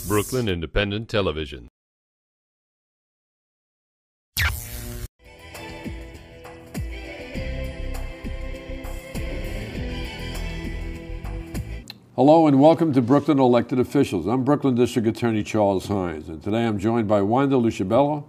Brooklyn Independent Television. Hello and welcome to Brooklyn Elected Officials. I'm Brooklyn District Attorney Charles Hynes, and today I'm joined by Wanda Lucibello,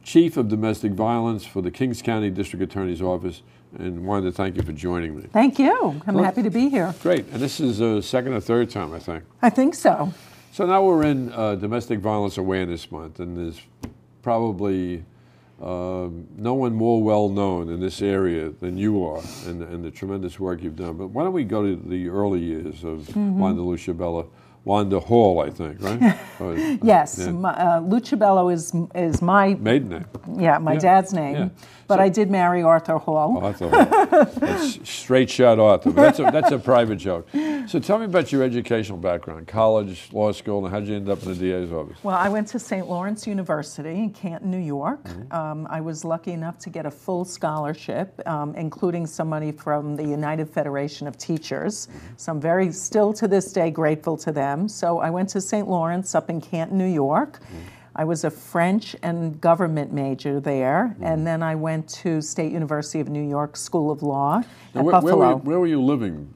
Chief of Domestic Violence for the Kings County District Attorney's Office. And Wanda, thank you for joining me. Thank you. I'm happy to be here. Great. And this is the second or third time, I think. I think so. So now we're in Domestic Violence Awareness Month, and there's probably no one more well-known in this area than you are and the tremendous work you've done. But why don't we go to the early years of Wanda Lucibello? Wanda Hall, I think, right? Yes. Yeah. Lucibello is my... maiden name. Yeah, my dad's name. Yeah. But I did marry Arthur Hall. Arthur Hall. That's straight shot Arthur. But that's a private joke. So tell me about your educational background, college, law school, and how did you end up in the DA's office? Well, I went to St. Lawrence University in Canton, New York. I was lucky enough to get a full scholarship, including some money from the United Federation of Teachers. So I'm very, still to this day, grateful to them. So I went to St. Lawrence up in Canton, New York. I was a French and government major there, and then I went to State University of New York School of Law at Buffalo. Where were you living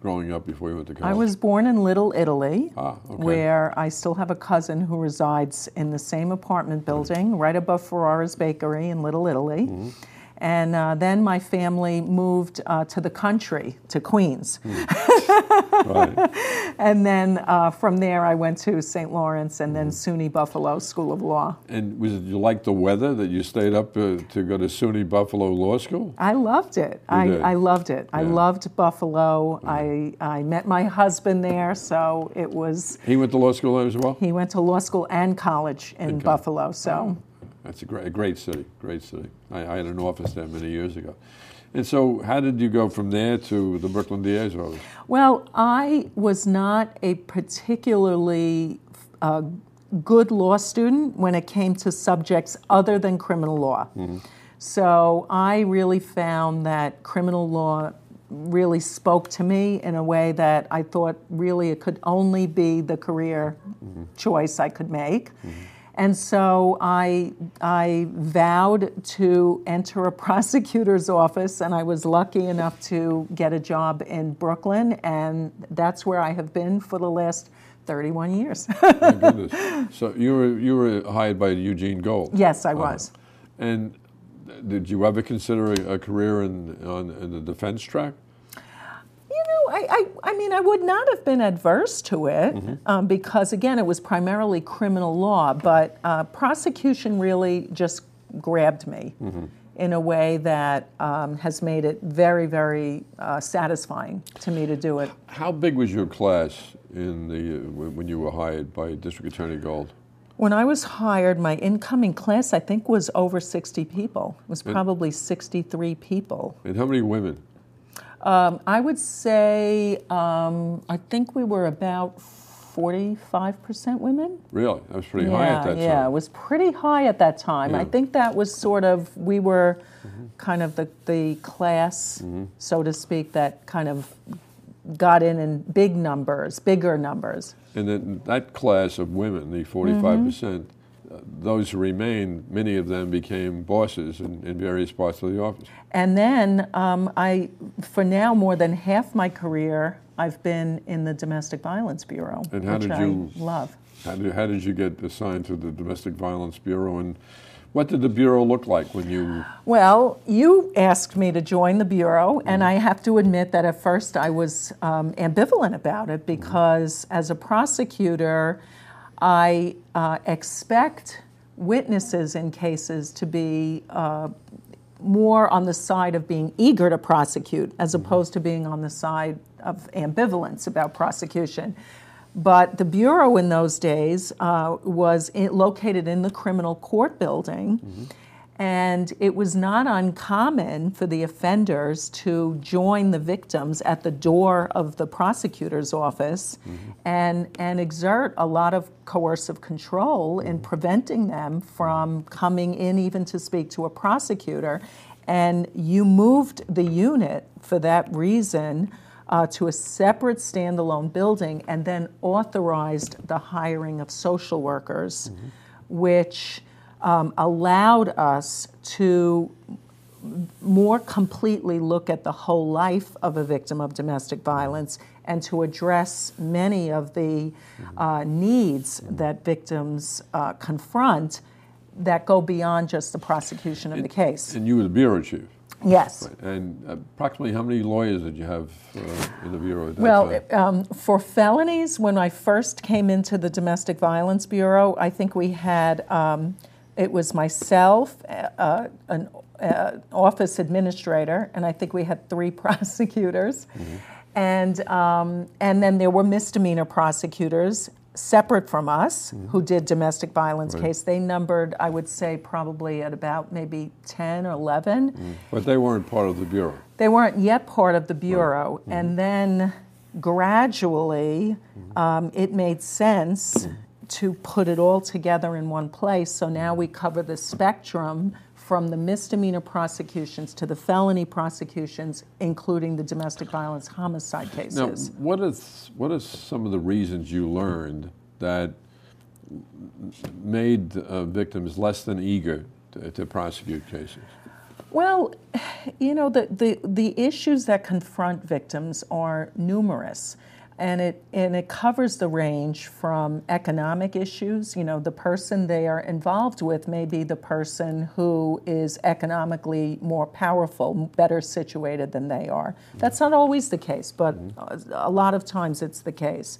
growing up before you went to college? I was born in Little Italy, okay. where I still have a cousin who resides in the same apartment building right above Ferrara's Bakery in Little Italy. And then my family moved to the country, to Queens. Right. And then from there I went to St. Lawrence and then SUNY Buffalo School of Law. And did you like the weather that you stayed up to go to SUNY Buffalo Law School? I loved it. I loved it. Yeah. I loved Buffalo. I met my husband there, so it was... He went to law school there as well? He went to law school and college in Buffalo, so... That's a great city, great city. I had an office there many years ago. And so how did you go from there to the Brooklyn DA's office? Well, I was not a particularly good law student when it came to subjects other than criminal law. So I really found that criminal law really spoke to me in a way that I thought really it could only be the career choice I could make. And so I vowed to enter a prosecutor's office, and I was lucky enough to get a job in Brooklyn, and that's where I have been for the last 31 years. My goodness. So you were hired by Eugene Gold? Yes, I was. And did you ever consider a career in the defense track? I mean, I would not have been adverse to it because, again, it was primarily criminal law, but prosecution really just grabbed me in a way that has made it very, very satisfying to me to do it. How big was your class when you were hired by District Attorney Gold? When I was hired, my incoming class, I think, was over 60 people. It was probably 63 people. And how many women? I would say, I think we were about 45% women. Really? That was pretty high at that time. Yeah, it was pretty high at that time. Yeah. I think that was sort of, we were kind of the class, so to speak, that kind of got in bigger numbers. And then that class of women, the 45%, those who remained, many of them became bosses in various parts of the office. And then for now, more than half my career, I've been in the Domestic Violence Bureau, and how which did you I love. How did you get assigned to the Domestic Violence Bureau, and what did the Bureau look like when you... Well, you asked me to join the Bureau, and I have to admit that at first I was ambivalent about it because as a prosecutor, I expect witnesses in cases to be more on the side of being eager to prosecute as opposed to being on the side of ambivalence about prosecution. But the Bureau in those days was located in the criminal court building, and it was not uncommon for the offenders to join the victims at the door of the prosecutor's office and exert a lot of coercive control in preventing them from coming in even to speak to a prosecutor. And you moved the unit for that reason to a separate standalone building, and then authorized the hiring of social workers, which allowed us to more completely look at the whole life of a victim of domestic violence and to address many of the needs that victims confront that go beyond just the prosecution of the case. And you were the bureau chief. Yes. Right. And approximately how many lawyers did you have in the bureau at that Well, for felonies, when I first came into the Domestic Violence Bureau, I think we had, it was myself, an office administrator, and I think we had 3 prosecutors. And then there were misdemeanor prosecutors separate from us who did domestic violence case. They numbered, I would say, probably at about maybe 10 or 11. But they weren't part of the bureau. They weren't yet part of the bureau. And then gradually it made sense to put it all together in one place. So now we cover the spectrum from the misdemeanor prosecutions to the felony prosecutions, including the domestic violence homicide cases. Now, what are some of the reasons you learned that made victims less than eager to prosecute cases? Well, you know, the issues that confront victims are numerous. And it covers the range from economic issues. You know, the person they are involved with may be the person who is economically more powerful, better situated than they are. That's not always the case, but a lot of times it's the case.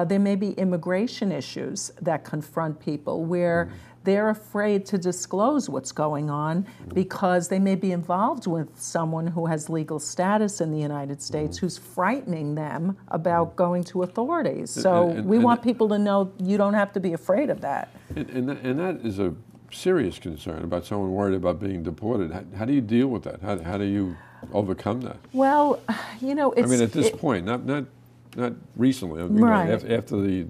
There may be immigration issues that confront people where they're afraid to disclose what's going on because they may be involved with someone who has legal status in the United States who's frightening them about going to authorities. So we want people to know you don't have to be afraid of that. And that is a serious concern about someone worried about being deported. How do you deal with that? How do you overcome that? Well, you know, it's... I mean, at this point, not recently. I mean, right. After the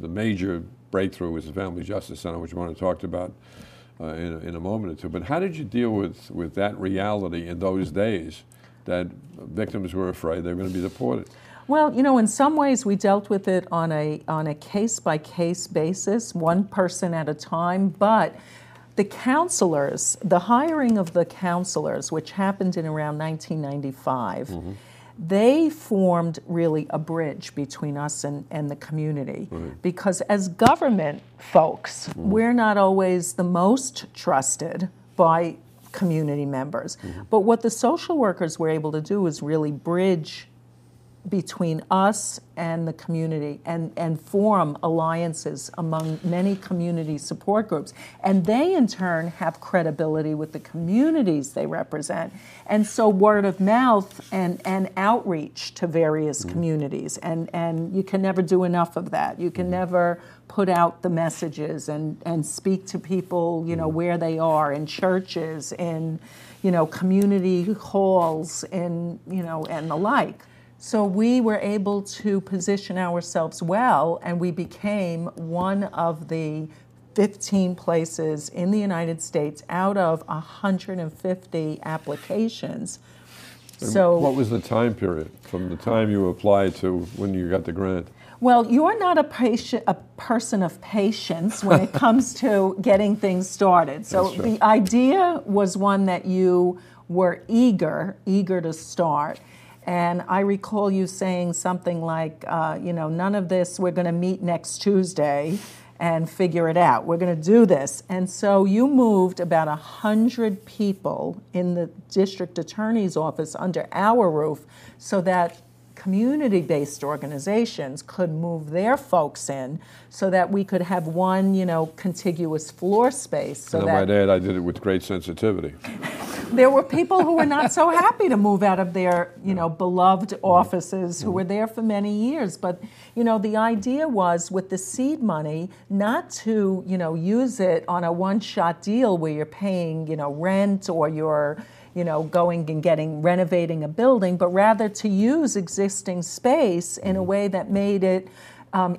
major breakthrough was the Family Justice Center, which we want to talk about in a moment or two. But how did you deal with that reality in those days that victims were afraid they were going to be deported? Well, you know, in some ways we dealt with it on a case-by-case basis, one person at a time, but the counselors, the hiring of the counselors, which happened in around 1995, they formed really a bridge between us and the community. Because as government folks, we're not always the most trusted by community members. But what the social workers were able to do is really bridge between us and the community and form alliances among many community support groups. And they, in turn, have credibility with the communities they represent. And so word of mouth and outreach to various communities. And you can never do enough of that. You can never put out the messages and speak to people, you know, where they are, in churches, in, you know, community halls, and, you know, and the like. So we were able to position ourselves well, and we became one of the 15 places in the United States out of 150 applications. So what was the time period from the time you applied to when you got the grant? Well, you're not a person of patience when it comes to getting things started. So the idea was one that you were eager to start. And I recall you saying something like, you know, none of this, we're going to meet next Tuesday and figure it out. We're going to do this. And so you moved about 100 people in the district attorney's office under our roof so that community-based organizations could move their folks in so that we could have one, you know, contiguous floor space. So and I might add, I did it with great sensitivity. There were people who were not so happy to move out of their, you know, beloved offices who were there for many years. But, you know, the idea was with the seed money not to, you know, use it on a one-shot deal where you're paying, you know, rent or you're, you know, going and renovating a building, but rather to use existing space in a way that made it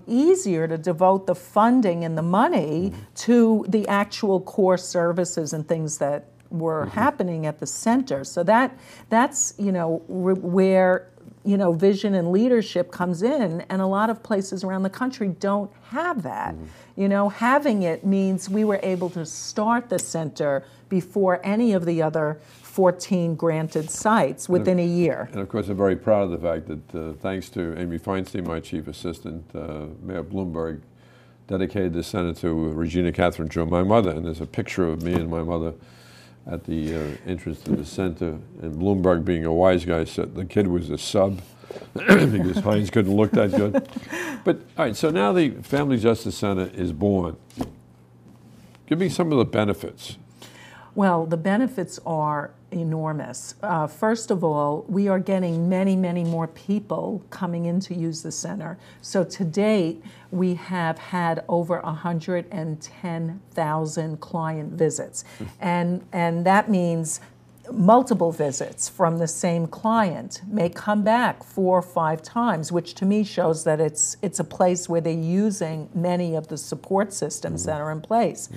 easier to devote the funding and the money to the actual core services and things that were happening at the center. So that's, you know, where vision and leadership comes in, and a lot of places around the country don't have that. Having it means we were able to start the center before any of the other 14 granted sites within a year. And of course, I'm very proud of the fact that thanks to Amy Feinstein, my chief assistant, Mayor Bloomberg dedicated the center to Regina Catherine Drew, my mother, and there's a picture of me and my mother at the entrance to the center, and Bloomberg, being a wise guy, said the kid was a sub because Hynes couldn't look that good. But all right, so now the Family Justice Center is born. Give me some of the benefits. Well, the benefits are enormous. First of all, we are getting many, many more people coming in to use the center. So to date, we have had over 110,000 client visits. And that means multiple visits from the same client may come back 4 or 5 times, which to me shows that it's a place where they're using many of the support systems that are in place.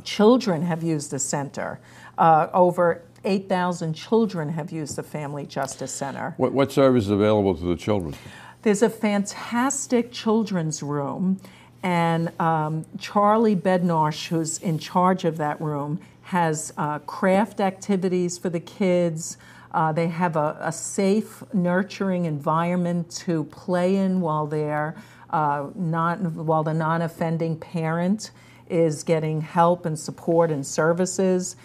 Children have used the center. Over 8,000 children have used the Family Justice Center. What service is available to the children? There's a fantastic children's room, and Charlie Bednarsh, who's in charge of that room, has craft activities for the kids. They have a safe, nurturing environment to play in while the non-offending parent is getting help and support and services.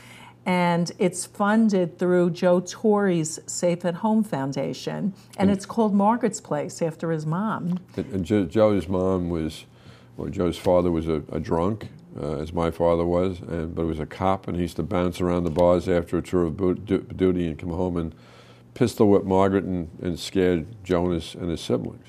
And it's funded through Joe Torrey's Safe at Home Foundation. And it's called Margaret's Place after his mom. And Joe's father was a drunk, as my father was, but he was a cop, and he used to bounce around the bars after a tour of duty and come home and pistol whip Margaret and scare Jonas and his siblings.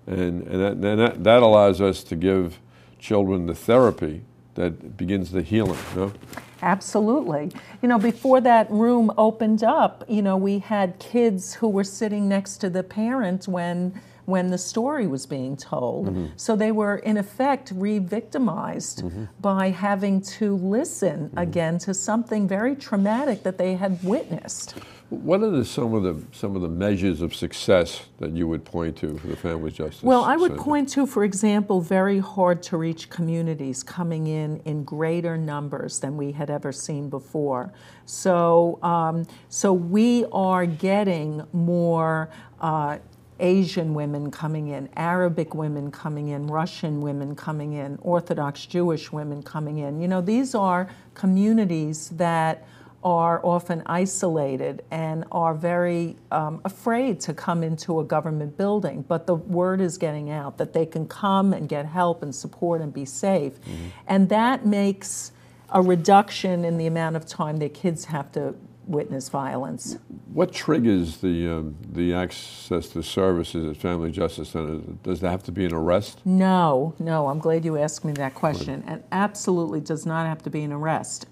And that allows us to give children the therapy that begins the healing, no? Absolutely. Before that room opened up, we had kids who were sitting next to the parent when the story was being told. So they were, in effect, re-victimized by having to listen again to something very traumatic that they had witnessed. What are some of the measures of success that you would point to for the Family Justice Well, I would Center? point to, for example, very hard-to-reach communities coming in greater numbers than we had ever seen before. So we are getting more Asian women coming in, Arabic women coming in, Russian women coming in, Orthodox Jewish women coming in. These are communities that are often isolated and are very afraid to come into a government building. But the word is getting out that they can come and get help and support and be safe. And that makes a reduction in the amount of time their kids have to witness violence. What triggers the access to services at Family Justice Center? Does there have to be an arrest? No, I'm glad you asked me that question. It absolutely does not have to be an arrest.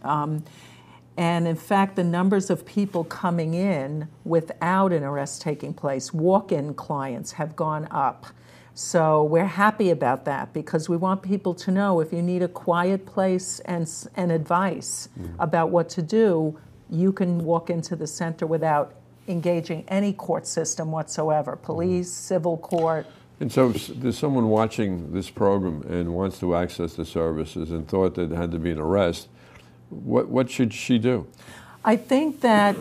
And in fact, the numbers of people coming in without an arrest taking place, walk-in clients, have gone up. So we're happy about that because we want people to know if you need a quiet place and advice about what to do, you can walk into the center without engaging any court system whatsoever, police, civil court. And so if there's someone watching this program and wants to access the services and thought that there had to be an arrest, what should she do? I think that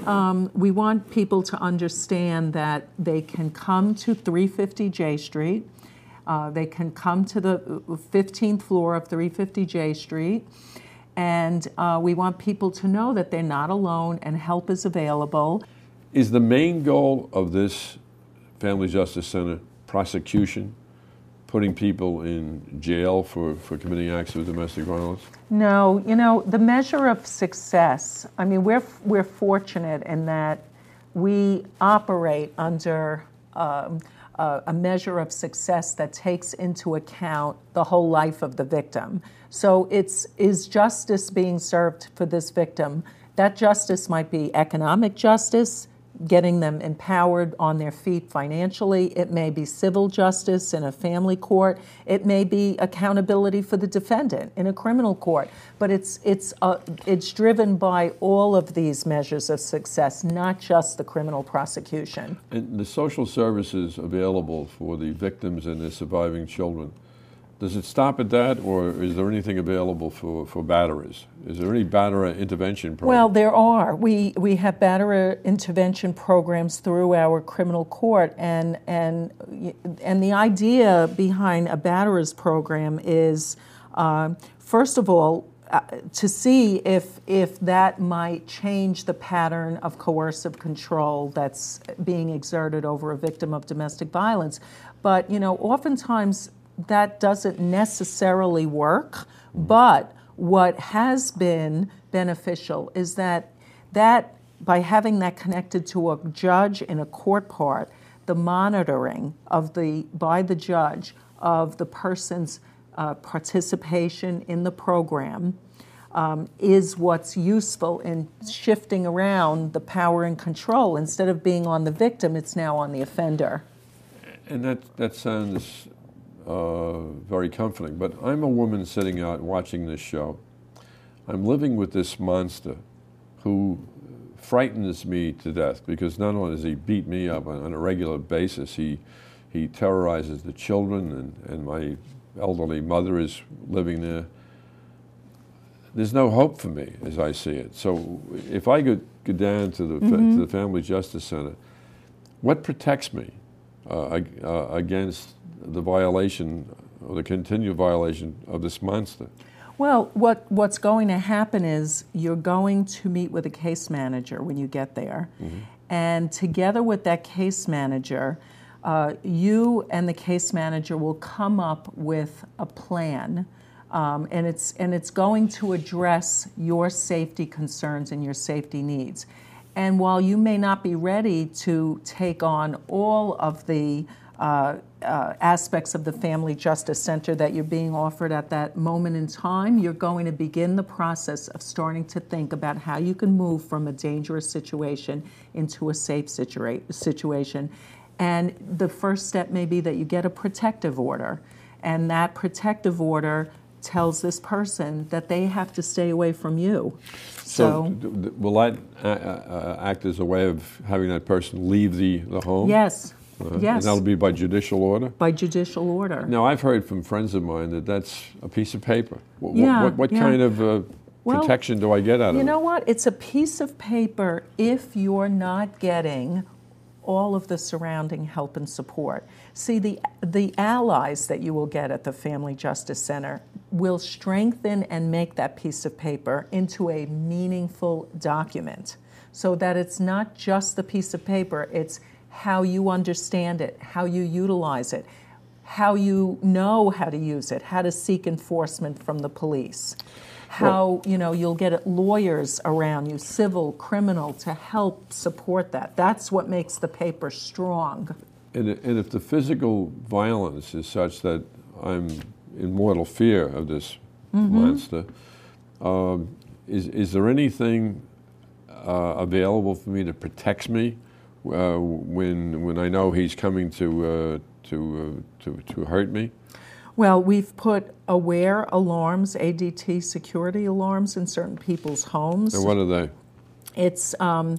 we want people to understand that they can come to 350 J Street. They can come to the 15th floor of 350 J Street. And we want people to know that they're not alone and help is available. Is the main goal of this Family Justice Center prosecution, putting people in jail for committing acts of domestic violence? No, the measure of success, I mean, we're fortunate in that we operate under a measure of success that takes into account the whole life of the victim. So is justice being served for this victim? That justice might be economic justice, getting them empowered on their feet financially. It may be civil justice in a family court. It may be accountability for the defendant in a criminal court. But it's driven by all of these measures of success, not just the criminal prosecution. And the social services available for the victims and their surviving children, does it stop at that, or is there anything available for batterers? Is there any batterer intervention program? Well, there are. We have batterer intervention programs through our criminal court, and the idea behind a batterers program is, first of all, to see if that might change the pattern of coercive control that's being exerted over a victim of domestic violence. But oftentimes that doesn't necessarily work, but what has been beneficial is that by having that connected to a judge in a court part, the monitoring by the judge of the person's participation in the program is what's useful in shifting around the power and control. Instead of being on the victim, it's now on the offender. And that sounds very comforting. But I'm a woman sitting out watching this show. I'm living with this monster who frightens me to death, because not only does he beat me up on a regular basis, he terrorizes the children, and my elderly mother is living there. There's no hope for me as I see it. So if I could go down to the Family Justice Center, what protects me against the violation or the continued violation of this monster? Well, what's going to happen is you're going to meet with a case manager when you get there. And together with that case manager, you and the case manager will come up with a plan, and it's going to address your safety concerns and your safety needs. And while you may not be ready to take on all of the aspects of the Family Justice Center that you're being offered at that moment in time, you're going to begin the process of starting to think about how you can move from a dangerous situation into a safe situation. And the first step may be that you get a protective order, and that protective order tells this person that they have to stay away from you. So will that act as a way of having that person leave the home? Yes. Yes. And that'll be by judicial order? By judicial order. Now, I've heard from friends of mine that that's a piece of paper. What kind of protection do I get out of it? You know what? It's a piece of paper if you're not getting all of the surrounding help and support. See, the allies that you will get at the Family Justice Center will strengthen and make that piece of paper into a meaningful document, so that it's not just the piece of paper, it's how you understand it, how you utilize it, how you know how to use it, how to seek enforcement from the police, how you'll get lawyers around you, civil, criminal, to help support that. That's what makes the paper strong. And if the physical violence is such that I'm in mortal fear of this monster, is there anything available for me that protects me when I know he's coming to hurt me? Well, we've put aware alarms, ADT security alarms, in certain people's homes. And what are they? It's an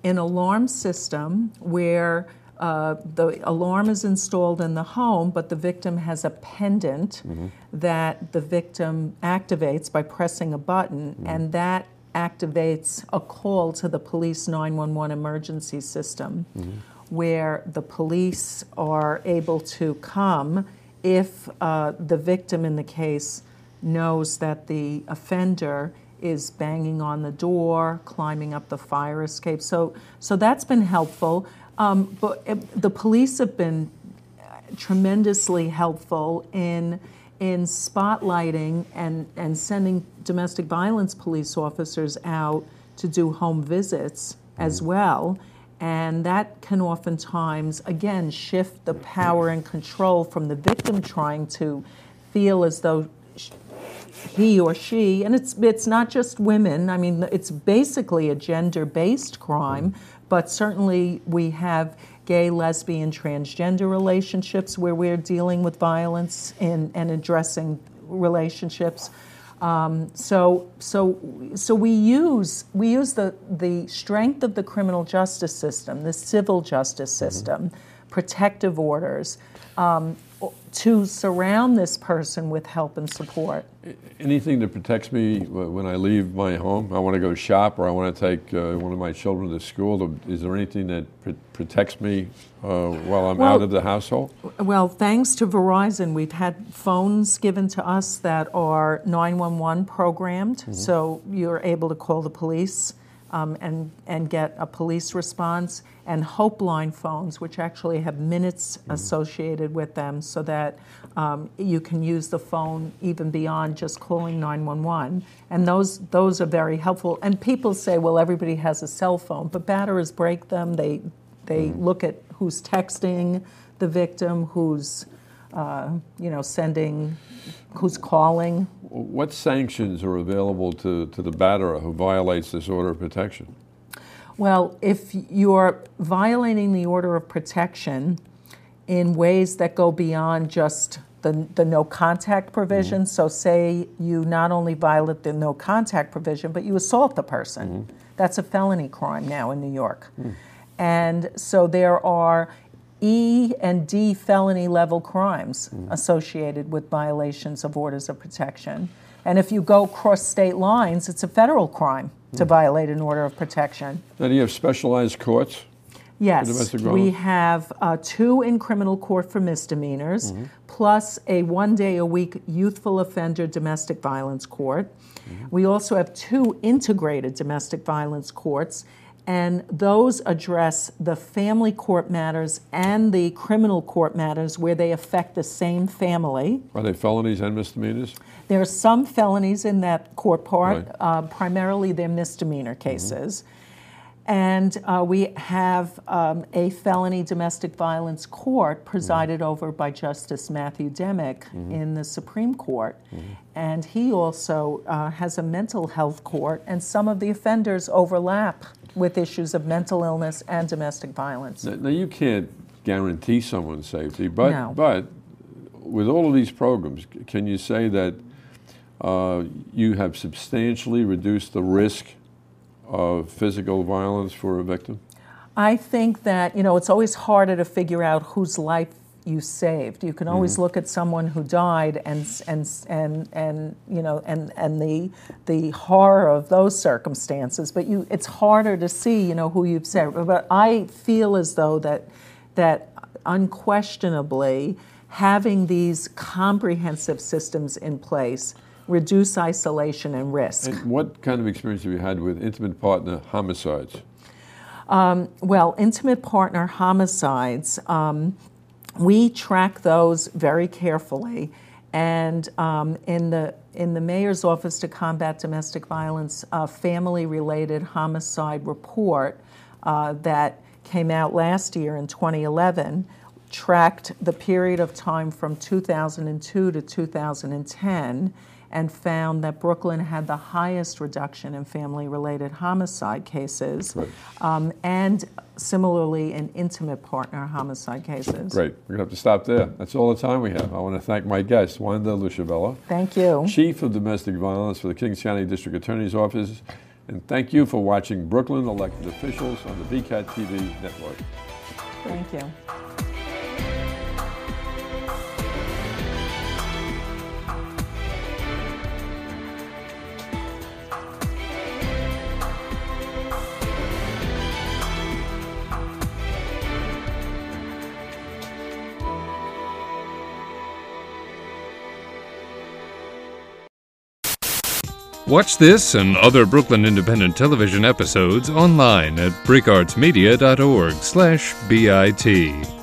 alarm system where the alarm is installed in the home, but the victim has a pendant that the victim activates by pressing a button, and that activates a call to the police 911 emergency system, where the police are able to come if the victim in the case knows that the offender is banging on the door, climbing up the fire escape. So that's been helpful. But the police have been tremendously helpful in spotlighting and sending domestic violence police officers out to do home visits as well. And that can oftentimes, again, shift the power and control from the victim trying to feel as though he or she, and it's not just women, I mean, it's basically a gender-based crime, But certainly we have gay, lesbian, transgender relationships where we're dealing with violence and addressing relationships. So we use the strength of the criminal justice system, the civil justice system, protective orders, to surround this person with help and support. Anything that protects me when I leave my home, I want to go shop or I want to take one of my children to school, is there anything that protects me while I'm out of the household? Well, thanks to Verizon, we've had phones given to us that are 911 programmed, so you're able to call the police and get a police response, and Hope Line phones, which actually have minutes associated with them, so that you can use the phone even beyond just calling 911. And those are very helpful. And people say, well, everybody has a cell phone, but batterers break them. They look at who's texting the victim, who's sending, who's calling. What sanctions are available to the batterer who violates this order of protection? Well, if you're violating the order of protection in ways that go beyond just the no contact provision, so say you not only violate the no contact provision, but you assault the person. That's a felony crime now in New York. And so there are E and D felony level crimes associated with violations of orders of protection. And if you go cross state lines, it's a federal crime to violate an order of protection. Now, do you have specialized courts? Yes, we have 2 in criminal court for misdemeanors, plus a 1-day-a-week youthful offender domestic violence court. We also have 2 integrated domestic violence courts, and those address the family court matters and the criminal court matters where they affect the same family. Are they felonies and misdemeanors? There are some felonies in that court part. Primarily they're misdemeanor cases. And we have a felony domestic violence court presided over by Justice Matthew Demick in the Supreme Court. And he also has a mental health court, and some of the offenders overlap with issues of mental illness and domestic violence. Now you can't guarantee someone's safety, but, No. but with all of these programs, can you say that you have substantially reduced the risk of physical violence for a victim? I think that, it's always harder to figure out whose life you saved. You can always look at someone who died and the horror of those circumstances, but it's harder to see, who you've saved. But I feel as though that unquestionably having these comprehensive systems in place reduce isolation and risk. And what kind of experience have you had with intimate partner homicides? Well, intimate partner homicides, we track those very carefully, and in the Mayor's Office to Combat Domestic Violence family-related homicide report that came out last year in 2011 tracked the period of time from 2002 to 2010 and found that Brooklyn had the highest reduction in family-related homicide cases, and similarly in intimate partner homicide cases. Great. We're going to have to stop there. That's all the time we have. I want to thank my guest, Wanda Lucibello. Thank you. Chief of Domestic Violence for the Kings County District Attorney's Office. And thank you for watching Brooklyn Elected Officials on the BCAT TV network. Thank you. Watch this and other Brooklyn Independent Television episodes online at bricartsmedia.org/BIT.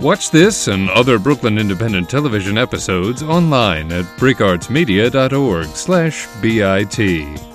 Watch this and other Brooklyn Independent Television episodes online at bricartsmedia.org/BIT.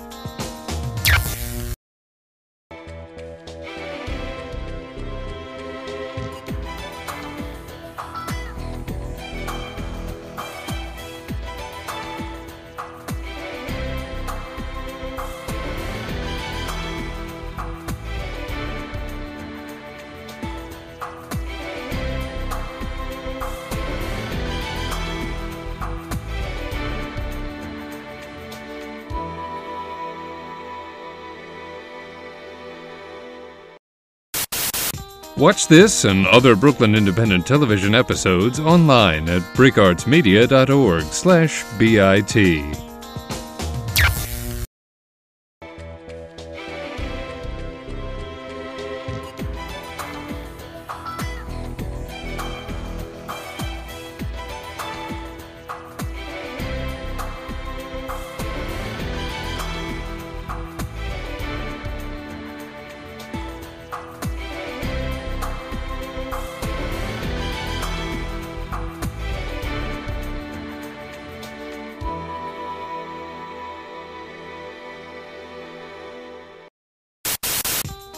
Watch this and other Brooklyn Independent Television episodes online at bricartsmedia.org/BIT.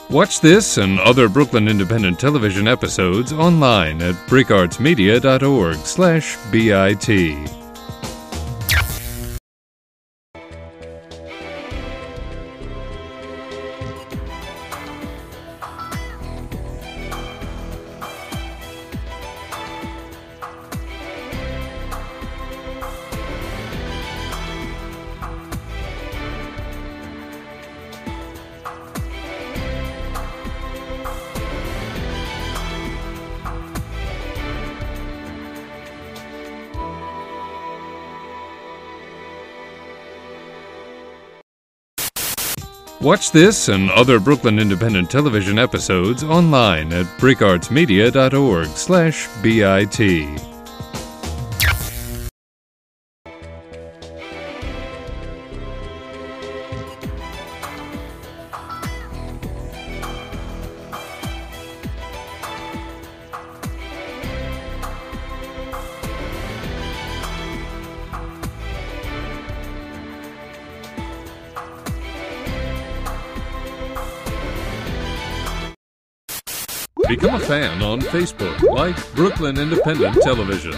Watch this and other Brooklyn Independent Television episodes online at bricartsmedia.org/BIT. Watch this and other Brooklyn Independent Television episodes online at bricartsmedia.org/BIT. Become a fan on Facebook, like Brooklyn Independent Television.